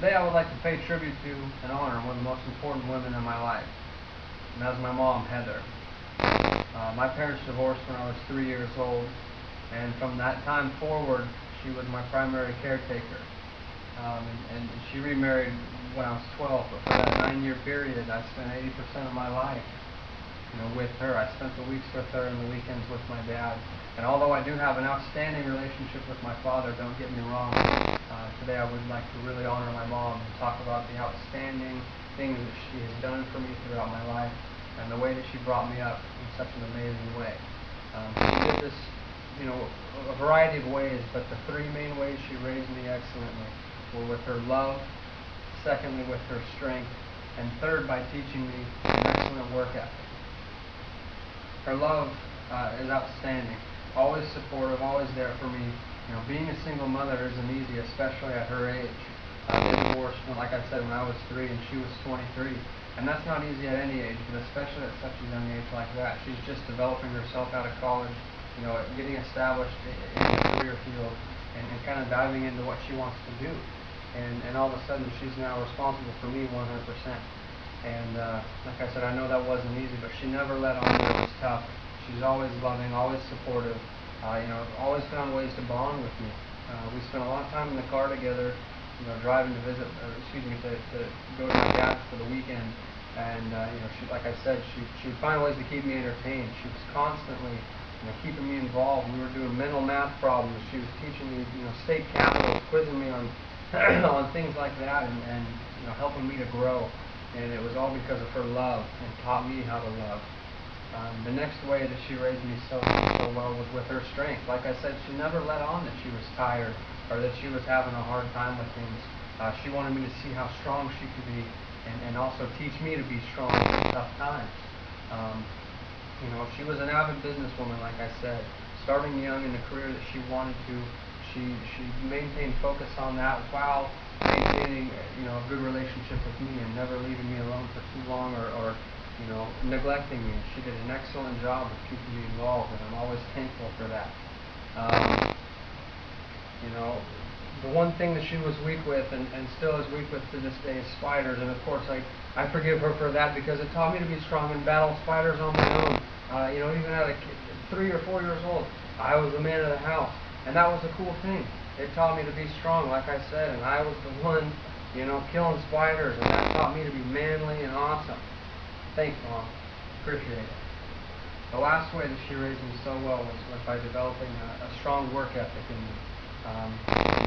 Today I would like to pay tribute to and honor one of the most important women in my life, and that's my mom, Heather. My parents divorced when I was 3 years old, and from that time forward, she was my primary caretaker. And she remarried when I was 12, but for that 9-year period, I spent 80% of my life, with her. I spent the weeks with her and the weekends with my dad. And although I do have an outstanding relationship with my father, don't get me wrong, today I would like to really honor my mom and talk about the outstanding things that she has done for me throughout my life and the way that she brought me up in such an amazing way. She did this, a variety of ways, but the three main ways she raised me excellently were with her love, secondly with her strength, and third by teaching me an excellent work ethic. Her love is outstanding, always supportive, always there for me. Being a single mother isn't easy, especially at her age. I was divorced, like I said, when I was 3 and she was 23. And that's not easy at any age, but especially at such a young age like that. She's just developing herself out of college, getting established in the career field and kind of diving into what she wants to do. And all of a sudden, she's now responsible for me 100%. And like I said, I know that wasn't easy, but she never let on that it was tough. She's always loving, always supportive, always found ways to bond with me. We spent a lot of time in the car together, driving to visit, to go to my dad's for the weekend. And, she, like I said, she would find ways to keep me entertained. She was constantly, keeping me involved. We were doing mental math problems. She was teaching me, state capitals, quizzing me on on things like that, and helping me to grow. And it was all because of her love and taught me how to love. The next way that she raised me so well was with her strength. Like I said, she never let on that she was tired or that she was having a hard time with things. She wanted me to see how strong she could be and also teach me to be strong in tough times. She was an avid businesswoman, like I said, starting young in the career that she wanted to. She maintained focus on that while maintaining a good relationship with me and never leaving me alone for too long or neglecting me. She did an excellent job of keeping me involved, and I'm always thankful for that. The one thing that she was weak with and still is weak with to this day is spiders, and of course I forgive her for that because it taught me to be strong and battle spiders on my own. Even at 3 or 4 years old, I was the man of the house, and that was a cool thing. It taught me to be strong, like I said, and I was the one, killing spiders, and that taught me to be manly and awesome. Thanks, Mom. Appreciate it. The last way that she raised me so well was by developing a strong work ethic in me.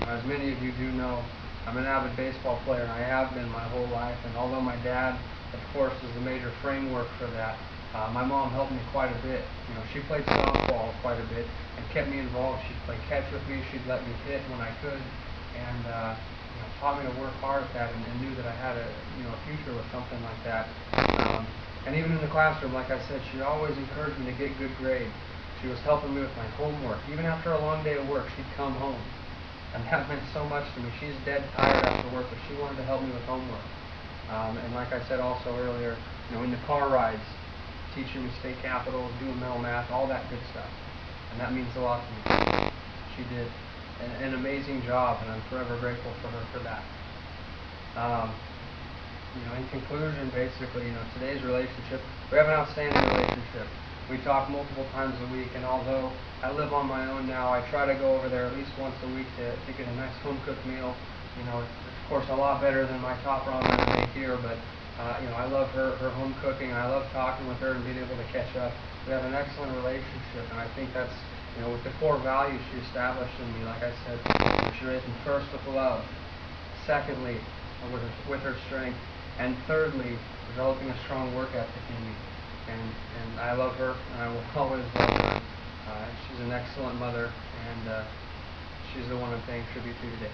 As many of you do know, I'm an avid baseball player, and I have been my whole life, and although my dad, of course, is the major framework for that, my mom helped me quite a bit. She played softball quite a bit and kept me involved. She'd play catch with me, she'd let me hit when I could, and taught me to work hard at that and knew that I had a future with something like that. And even in the classroom, like I said, she always encouraged me to get good grades. She was helping me with my homework. Even after a long day of work, she'd come home. And that meant so much to me. She's dead tired after work, but she wanted to help me with homework. And like I said also earlier, in the car rides, teaching me state capitals, doing mental math, all that good stuff. And that means a lot to me. She did an amazing job, and I'm forever grateful for her for that. In conclusion, basically, today's relationship, we have an outstanding relationship. We talk multiple times a week, and although I live on my own now, I try to go over there at least once a week to get a nice home-cooked meal. It's, of course, a lot better than my top ramen I make here, but, I love her home cooking, and I love talking with her and being able to catch up. We have an excellent relationship, and I think that's, with the core values she established in me, like I said, she raised me first with love, secondly, with her strength, and thirdly, developing a strong work ethic in me. And I love her, and I will always love her. She's an excellent mother, and she's the one I'm paying tribute to today.